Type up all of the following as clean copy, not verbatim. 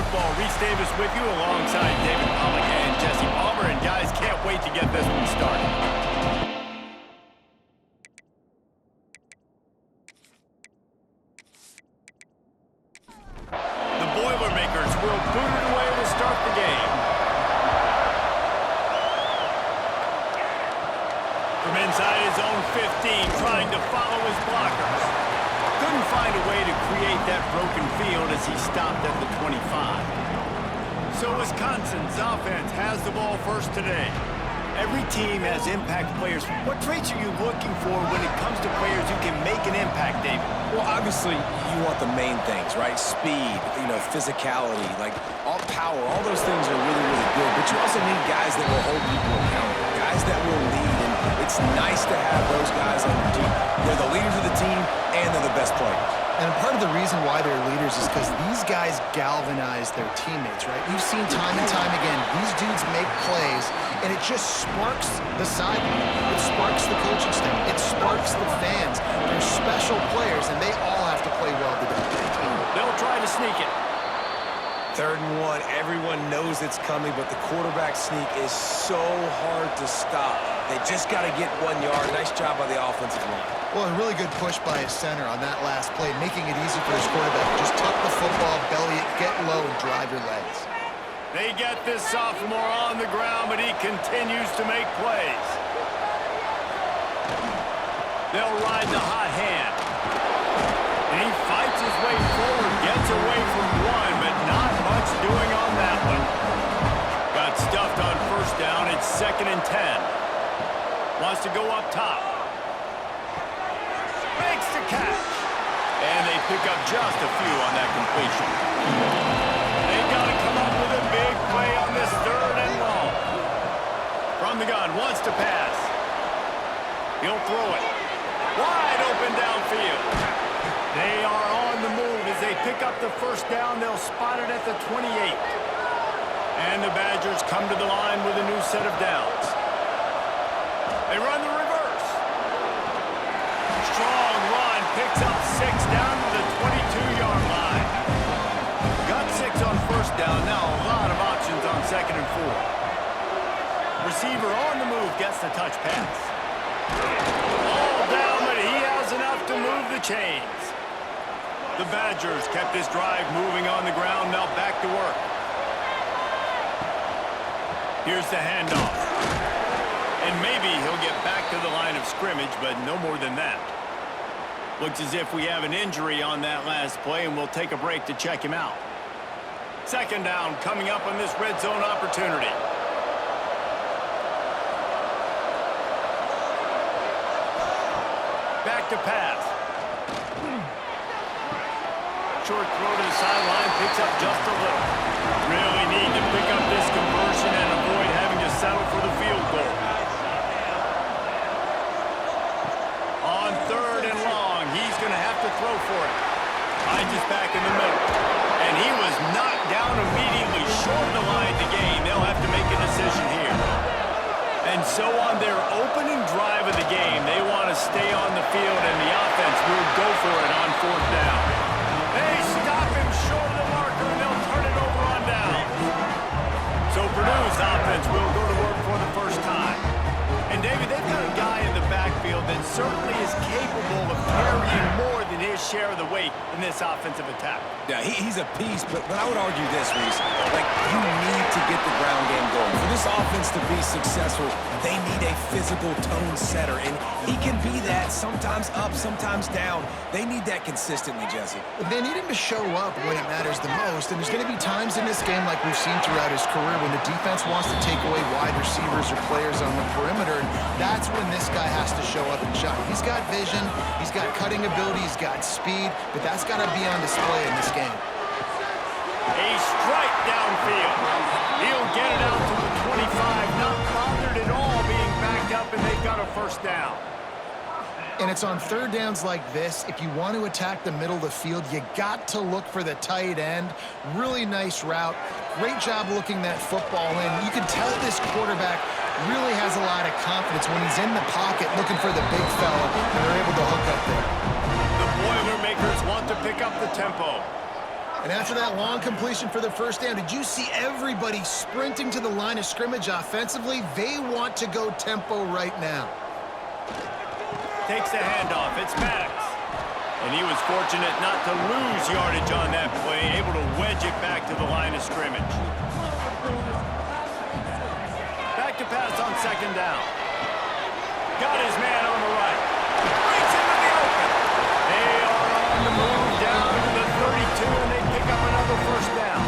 Football. Reese Davis with you alongside David Pollack and Jesse Palmer. And guys, can't wait to get this one started. The Boilermakers will boot it away to start the game. From inside his own 15, trying to follow his blockers. Couldn't find a way to create that broken field as he stopped at the 25. So Wisconsin's offense has the ball first today. Every team has impact players. What traits are you looking for when it comes to players who can make an impact, David? Well, obviously, you want the main things, right? Speed, physicality, like all power, all those things are really, really good. But you also need guys that will hold people accountable, guys that will lead. And it's nice to have those guys on your team. They're the leaders of the team, and they're the best players. And part of the reason why they're leaders is because these guys galvanize their teammates, right? We've seen time and time again, these dudes make plays, and it just sparks the sideline. It sparks the coaching staff. It sparks the fans. They're special players, and they all have to play well today. They'll try to sneak it. 3rd and 1, everyone knows it's coming, but the quarterback sneak is so hard to stop. They just got to get 1 yard. Nice job by the offensive line. Well, a really good push by his center on that last play, making it easy for his quarterback. Just tuck the football, belly it, get low, and drive your legs. They get this sophomore on the ground, but he continues to make plays. They'll ride the hot hand. And he fights his way forward, gets away from one, but not much doing on that one. Got stuffed on 1st down. It's 2nd and 10. Wants to go up top. Makes the catch. And they pick up just a few on that completion. They've got to come up with a big play on this 3rd and long. From the gun, wants to pass. He'll throw it. Wide open downfield. They are on the move as they pick up the 1st down. They'll spot it at the 28. And the Badgers come to the line with a new set of downs. They run the reverse. Strong run, picks up 6 down to the 22-yard line. Got 6 on 1st down, now a lot of options on 2nd and 4. Receiver on the move, gets the touch pass. All down, but he has enough to move the chains. The Badgers kept this drive moving on the ground, now back to work. Here's the handoff. And maybe he'll get back to the line of scrimmage, but no more than that. Looks as if we have an injury on that last play, and we'll take a break to check him out. 2nd down coming up on this red zone opportunity. Back to pass. Short throw to the sideline, picks up just a little. Really need to pick up this conversion and avoid having to settle for the field goal. On 3rd and long, he's going to have to throw for it. Finds his back in the middle. And he was knocked down immediately short of the line to gain. They'll have to make a decision here. And so on their opening drive of the game, they want to stay on the field, and the offense will go for it on 4th down. They stop him short of the marker, and they'll turn it over on down. So Purdue's offense will go to work for the 1st time. And David, they've got a guy in the backfield that certainly is capable of carrying more than his share of the weight in this offensive attack. Yeah, he's a piece, but I would argue this, Reese. Like, you need to get the ground game going. For this offense to be successful, they need a physical tone setter, and he can be that, sometimes up, sometimes down. They need that consistently, Jesse. They need him to show up when it matters the most, and there's going to be times in this game like we've seen throughout his career when the defense wants to take away wide receivers or players on the perimeter, and that's when this guy has to show up and shine. He's got vision, he's got cutting ability, he's got speed, but that's got to be on display in this game. A strike downfield. He'll get it out to the 25, not bothered at all being backed up, and they've got a 1st down. And it's on 3rd downs like this, if you want to attack the middle of the field, you got to look for the tight end. Really nice route. Great job looking that football in. You can tell this quarterback really has a lot of confidence when he's in the pocket looking for the big fella, and they're able to hook up there. The Boilermakers want to pick up the tempo. And after that long completion for the first down, did you see everybody sprinting to the line of scrimmage offensively? They want to go tempo right now. Takes the handoff. It's Maddox. And he was fortunate not to lose yardage on that play, able to wedge it back to the line of scrimmage. Back to pass on second down. Got his man on the right. Breaks into the open. They are on the move down to the 32, and they pick up another first down.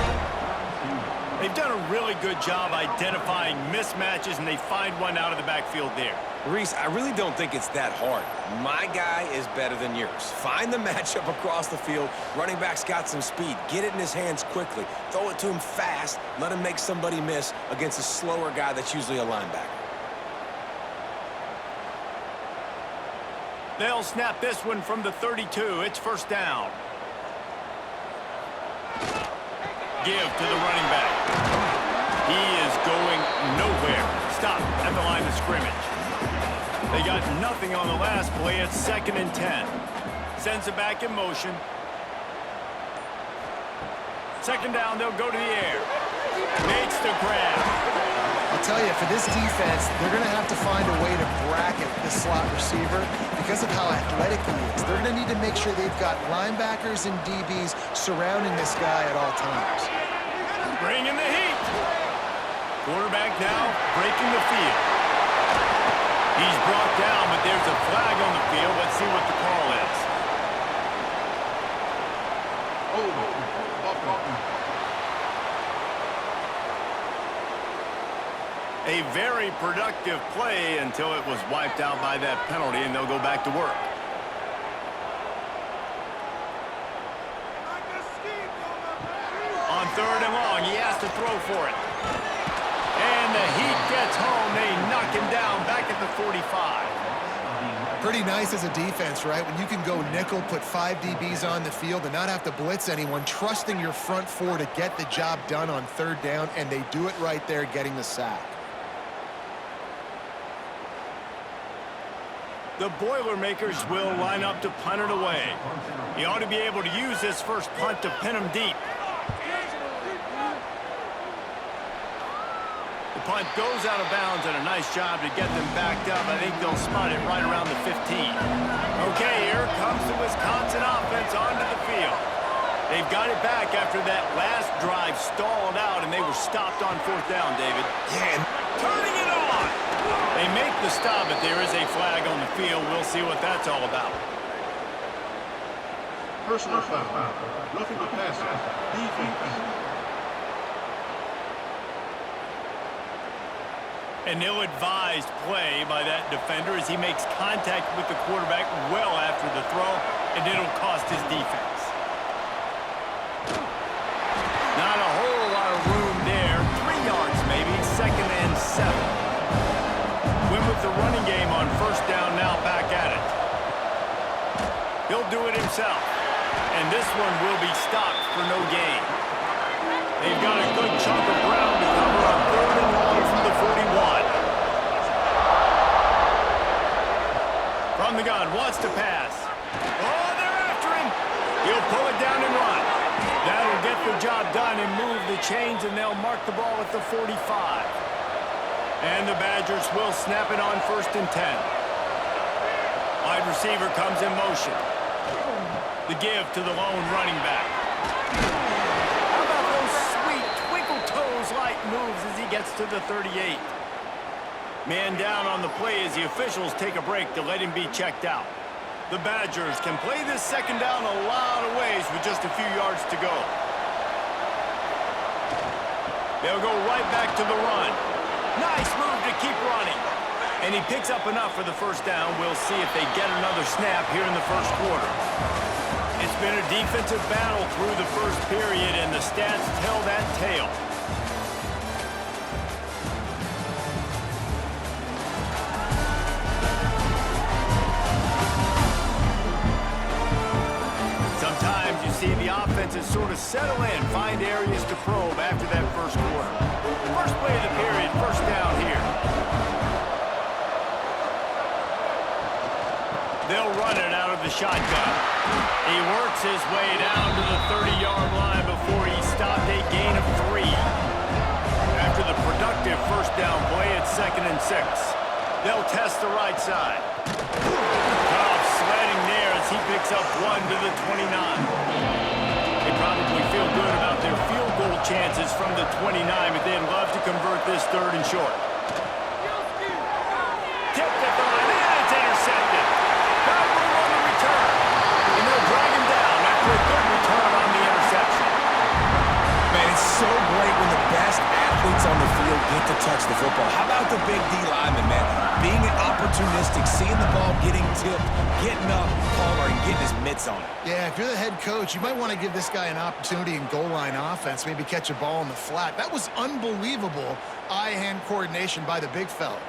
They've done a really good job identifying mismatches, and they find one out of the backfield there. Reese, I really don't think it's that hard. My guy is better than yours. Find the matchup across the field. Running back's got some speed. Get it in his hands quickly. Throw it to him fast. Let him make somebody miss against a slower guy that's usually a linebacker. They'll snap this one from the 32. It's first down. Give to the running back. He is going nowhere. Stop at the line of scrimmage. They got nothing on the last play. It's 2nd and 10. Sends it back in motion. Second down, they'll go to the air. Makes the grab. I'll tell you, for this defense, they're going to have to find a way to bracket this slot receiver because of how athletic he is. They're going to need to make sure they've got linebackers and DBs surrounding this guy at all times. Bringing the heat. Quarterback now breaking the field. He's brought down, but there's a flag on the field. Let's see what the call is. A very productive play until it was wiped out by that penalty, and they'll go back to work. On 3rd and long, he has to throw for it. And the heat gets home. They knock him down back at the 45. Pretty nice as a defense, right? When you can go nickel, put 5 DBs on the field and not have to blitz anyone, trusting your front 4 to get the job done on 3rd down, and they do it right there, getting the sack. The Boilermakers will line up to punt it away. He ought to be able to use this first punt to pin him deep. The punt goes out of bounds, and a nice job to get them backed up. I think they'll spot it right around the 15. Okay, here comes the Wisconsin offense onto the field. They've got it back after that last drive stalled out, and they were stopped on 4th down, David. Yeah, Turning it on! They make the stop, but there is a flag on the field. We'll see what that's all about. Personal foul. Roughing the passer. Defense. An ill-advised play by that defender as he makes contact with the quarterback well after the throw, and it'll cost his defense. Not a whole lot of room there. 3 yards maybe, 2nd and 7. Win with the running game on 1st down, now back at it. He'll do it himself, and this one will be stopped for no gain. They've got a good chunk of ground to cover on 3rd and long from the 41. From the gun, wants to pass. Oh, they're after him. He'll pull it down and run. That'll get the job done and move the chains, and they'll mark the ball at the 45. And the Badgers will snap it on 1st and 10. Wide receiver comes in motion. The give to the lone running back. How about those sweet twinkle toes-like moves as he gets to the 38? Man down on the play as the officials take a break to let him be checked out. The Badgers can play this 2nd down a lot of ways with just a few yards to go. They'll go right back to the run. Nice move to keep running. And he picks up enough for the 1st down. We'll see if they get another snap here in the 1st quarter. It's been a defensive battle through the 1st period, and the stats tell that tale. Sometimes you see the offenses sort of settle in, find areas to probe after that 1st quarter. First play of the period, 1st down here. They'll run it out of the shotgun. He works his way down to the 30-yard line before he stopped a gain of 3. After the productive first down play, it's 2nd and 6. They'll test the right side. Goff sledding there as he picks up 1 to the 29. They probably feel good about their field goal chances from the 29, but they'd love to convert this 3rd and short. Tipped at the line, and it's intercepted. Got room on the return. And they'll drag him down after a good return on the interception. Man, it's so great when the best athletes on the field get to touch the football. How about the big D lineman, man? Being opportunistic, seeing the ball getting tipped, getting up, Palmer, and getting his mitts on it. Yeah, if you're the head coach, you might want to give this guy an opportunity in goal line offense, maybe catch a ball in the flat. That was unbelievable eye-hand coordination by the big fella.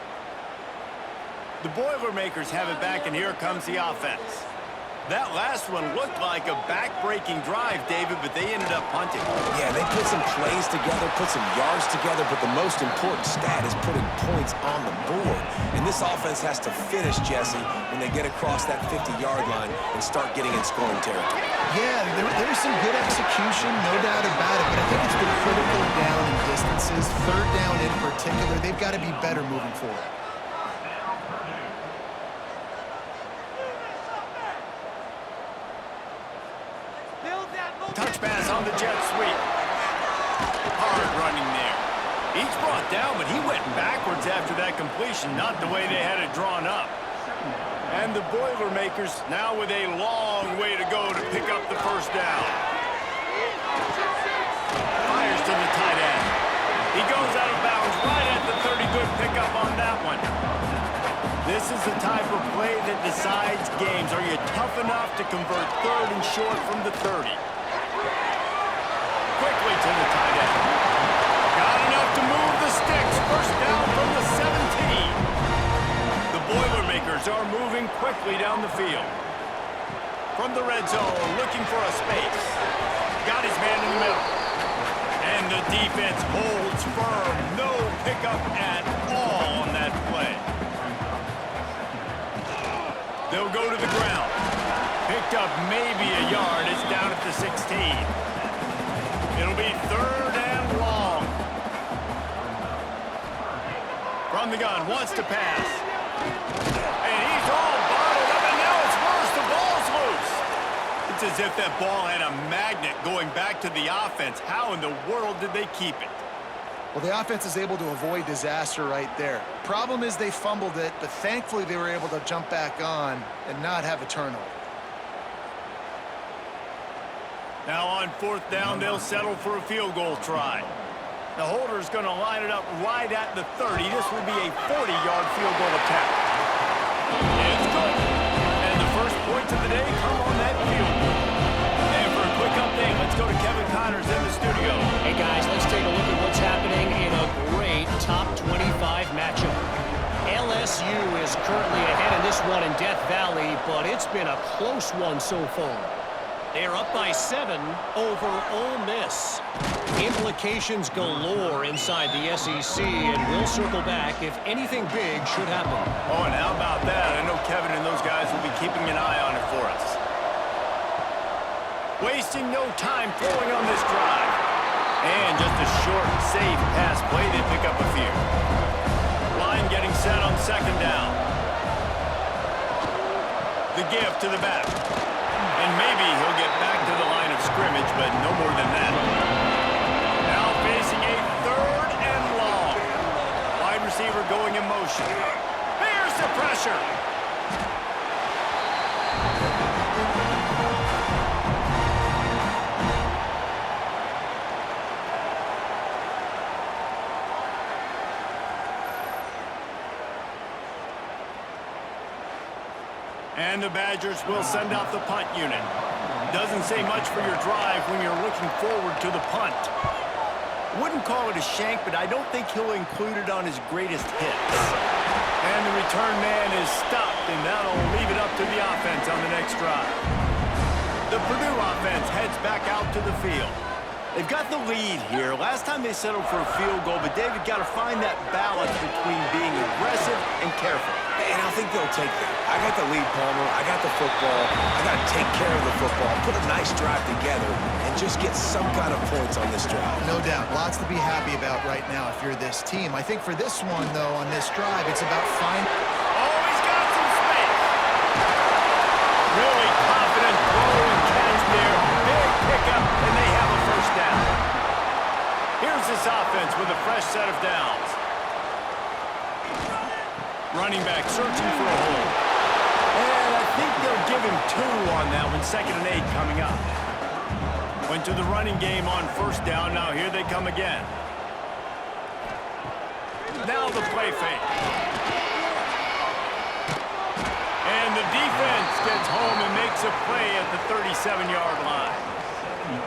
The Boilermakers have it back, and here comes the offense. That last one looked like a back-breaking drive, David, but they ended up punting. Yeah, they put some plays together, put some yards together, but the most important stat is putting points on the board. And this offense has to finish, Jesse, when they get across that 50-yard line and start getting in scoring territory. Yeah, there was some good execution, no doubt about it, but I think it's been critical down in distances, 3rd down in particular. They've got to be better moving forward. Touch pass on the jet sweep. Hard running there. He's brought down, but he went backwards after that completion, not the way they had it drawn up. And the Boilermakers now with a long way to go to pick up the first down. Fires to the tight end. He goes out of bounds right at the 30. Good pickup on that one. This is the type of play that decides games. Are you tough enough to convert 3rd and short from the 30? Quickly to the tight end. Got enough to move the sticks. First down from the 17. The Boilermakers are moving quickly down the field. From the red zone, looking for a space. Got his man in the middle. And the defense holds firm. No pickup at all on that play. They'll go to the ground. Picked up maybe a yard. It's down at the 16. It'll be 3rd and long. From the gun, wants to pass. And he's all bottled up, and now it's worse. The ball's loose. It's as if that ball had a magnet going back to the offense. How in the world did they keep it? Well, the offense is able to avoid disaster right there. Problem is they fumbled it, but thankfully they were able to jump back on and not have a turnover. Now on 4th down, they'll settle for a field goal try. The holder's going to line it up right at the 30. This will be a 40-yard field goal attempt. It's good. And the first points of the day come on that field goal. And for a quick update, let's go to Kevin Connors in the studio. Hey, guys, let's take a look at what's happening in a great top 25 matchup. LSU is currently ahead in this one in Death Valley, but it's been a close one so far. They're up by 7 over Ole Miss. Implications galore inside the SEC, and we'll circle back if anything big should happen. Oh, and how about that? I know Kevin and those guys will be keeping an eye on it for us. Wasting no time throwing on this drive. And just a short, safe pass play. They pick up a few. Line getting set on 2nd down. The give to the back. And maybe he'll get back to the line of scrimmage, but no more than that. Now facing a 3rd and long. Wide receiver going in motion. Here's the pressure. And the Badgers will send out the punt unit. Doesn't say much for your drive when you're looking forward to the punt. Wouldn't call it a shank, but I don't think he'll include it on his greatest hits. And the return man is stopped, and that'll leave it up to the offense on the next drive. The Purdue offense heads back out to the field. They've got the lead here. Last time they settled for a field goal, but David got to find that balance between being aggressive and careful. They And I think they'll take that. I got the lead, Palmer. I got the football. I got to take care of the football, put a nice drive together, and just get some kind of points on this drive. No doubt. Lots to be happy about right now if you're this team. I think for this one, though, on this drive, it's about finding... Oh, he's got some space. Really confident throw and catch there. Big pickup, and they have a first down. Here's this offense with a fresh set of downs. Running back searching for a hole. And I think they'll give him 2 on that one. 2nd and 8 coming up. Went to the running game on first down. Now here they come again. Now the play fake. And the defense gets home and makes a play at the 37-yard line.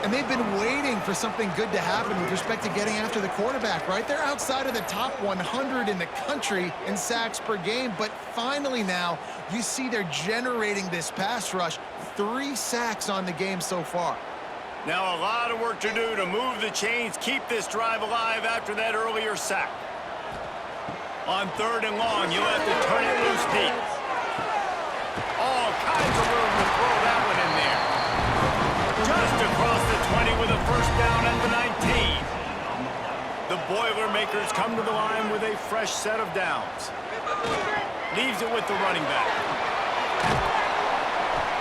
And they've been waiting for something good to happen with respect to getting after the quarterback, right? They're outside of the top 100 in the country in sacks per game, but finally now you see they're generating this pass rush. 3 sacks on the game so far. Now a lot of work to do to move the chains, keep this drive alive after that earlier sack. On 3rd and long, you'll have to turn it loose deep. All kinds of room to throw that one in there. Just across the 20 with a first down at the 19. The Boilermakers come to the line with a fresh set of downs. Leaves it with the running back.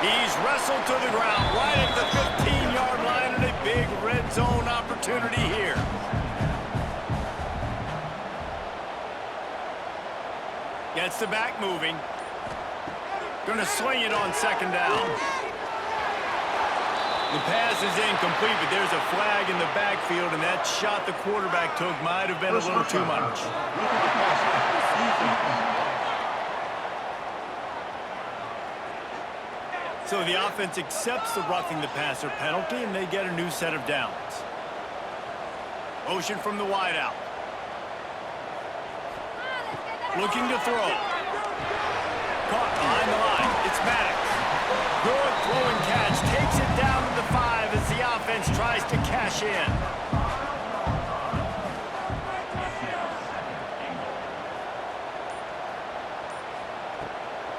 He's wrestled to the ground right at the 15-yard line and a big red zone opportunity here. Gets the back moving. Going to swing it on 2nd down. The pass is incomplete, but there's a flag in the backfield, and that shot the quarterback took might have been a little too much. So the offense accepts the roughing the passer penalty, and they get a new set of downs. Motion from the wideout. Looking to throw. Caught behind the line. It's Maddox. Good throw and catch. Takes it down to the 5 as the offense tries to cash in.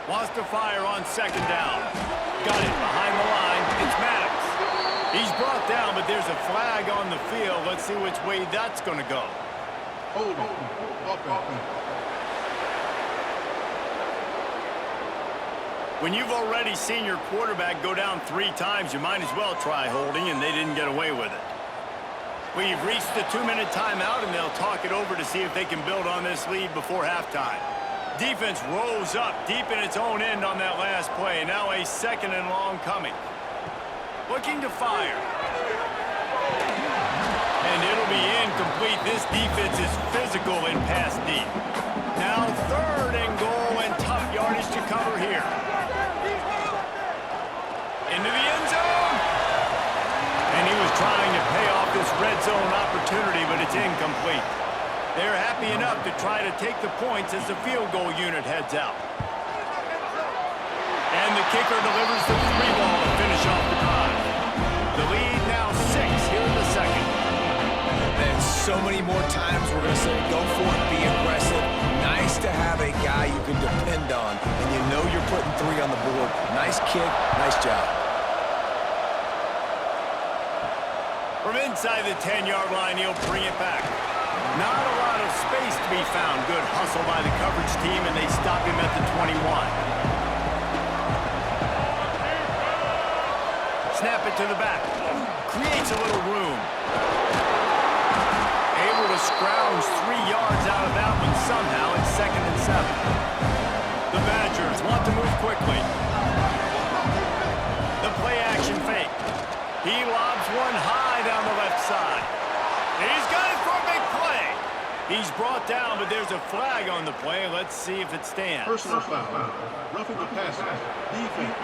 Wants to fire on 2nd down. Got it behind the line. It's Maddox. He's brought down, but there's a flag on the field. Let's see which way that's going to go. Hold on. When you've already seen your quarterback go down 3 times, you might as well try holding, and they didn't get away with it. We've reached the 2-minute timeout, and they'll talk it over to see if they can build on this lead before halftime. Defense rolls up deep in its own end on that last play. Now a 2nd and long coming. Looking to fire. And it'll be incomplete. This defense is physical in pass deep. Now 3rd and goal and tough yardage to cover here. Into the end zone. And he was trying to pay off this red zone opportunity, but it's incomplete. They're happy enough to try to take the points as the field goal unit heads out. And the kicker delivers the 3 ball to finish off the drive. The lead now 6 here in the 2nd. And so many more times we're going to say, go for it, be aggressive. Nice to have a guy you can depend on, and you know you're putting 3 on the board. Nice kick, nice job. From inside the 10-yard line, he'll bring it back. Not a lot of space to be found. Good hustle by the coverage team, and they stop him at the 21. Snap it to the back. Creates a little room. Able to scrounge 3 yards out of that one somehow. It's 2nd and 7. The Badgers want to move quickly. The play action fake. He lobs one high down the left side. He's got it for a big play. He's brought down, but there's a flag on the play. Let's see if it stands. Personal foul. Roughing the passer. Defense.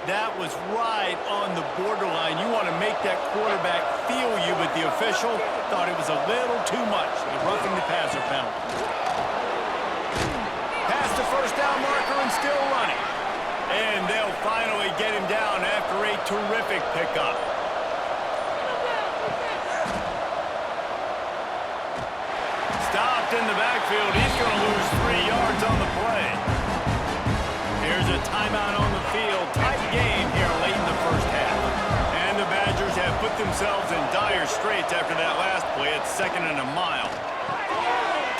That was right on the borderline. You want to make that quarterback feel you, but the official thought it was a little too much. The roughing the passer penalty. Past the first down marker and still running. And they'll finally get him down after a terrific pickup. Stop 2nd and a mile.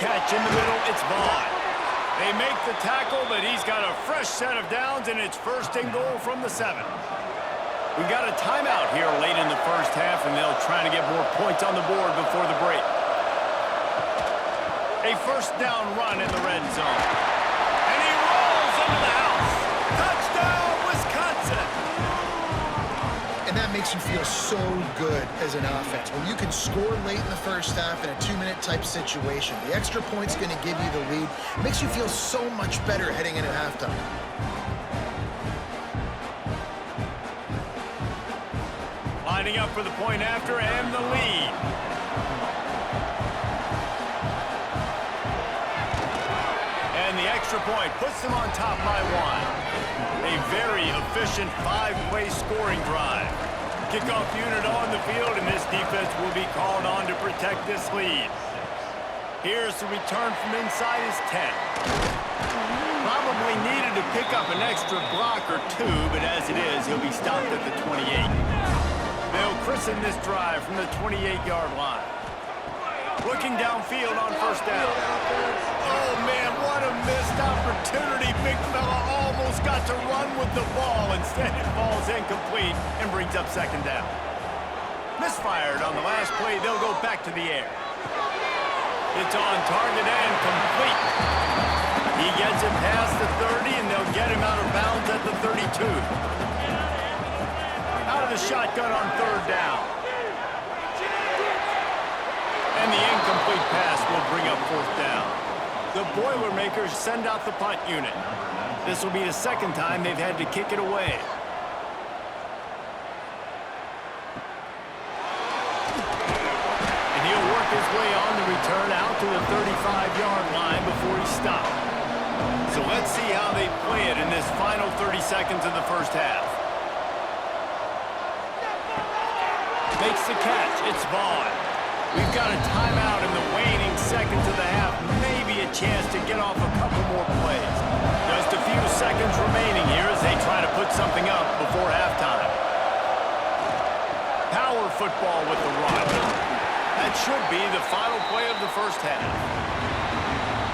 Catch in the middle, it's Vaughn. They make the tackle, but he's got a fresh set of downs, and it's 1st and goal from the 7. We got a timeout here late in the first half, and they'll try to get more points on the board before the break. A 1st down run in the red zone. And he rolls into the house. Touchdown, Wisconsin! And that makes you feel so good as an offense. When you can score late in the first half in a 2-minute type situation, the extra point's going to give you the lead. It makes you feel so much better heading into halftime. Lining up for the point after and the lead. And the extra point puts them on top by 1. A very efficient 5-play scoring drive. Kickoff unit on the field, and this defense will be called on to protect this lead. Here's the return from inside his 10. Probably needed to pick up an extra block or 2, but as it is, he'll be stopped at the 28. They'll christen this drive from the 28-yard line. Looking downfield on 1st down. Oh, man, what a missed opportunity. Big fella almost got to run with the ball. Instead, it falls incomplete and brings up 2nd down. Misfired on the last play. They'll go back to the air. It's on target and complete. He gets it past the 30, and they'll get him out of bounds at the 32. Out of the shotgun on 3rd down. And the incomplete pass will bring up 4th down. The Boilermakers send out the punt unit. This will be the 2nd time they've had to kick it away. And he'll work his way on the return out to the 35-yard line before he's stopped. So let's see how they play it in this final 30 seconds of the first half. Makes the catch. It's Vaughn. We've got a timeout in the waning seconds of the half. Maybe a chance to get off a couple more plays. Just a few seconds remaining here as they try to put something up before halftime. Power football with the run. That should be the final play of the first half.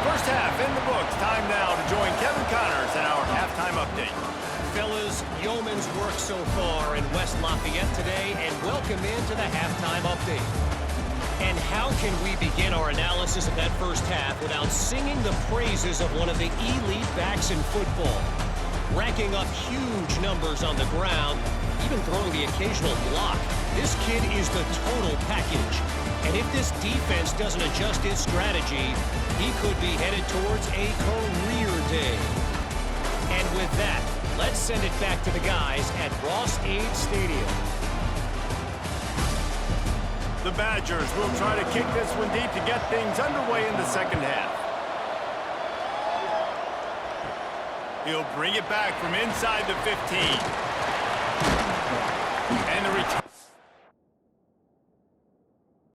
First half in the books. Time now to join Kevin Connors in our halftime update. Fellas, yeoman's work so far in West Lafayette today, and welcome into the halftime update. And how can we begin our analysis of that first half without singing the praises of one of the elite backs in football? Racking up huge numbers on the ground, even throwing the occasional block. This kid is the total package. And if this defense doesn't adjust its strategy, he could be headed towards a career day. And with that, let's send it back to the guys at Ross-Ade Stadium. The Badgers will try to kick this one deep to get things underway in the second half. He'll bring it back from inside the 15.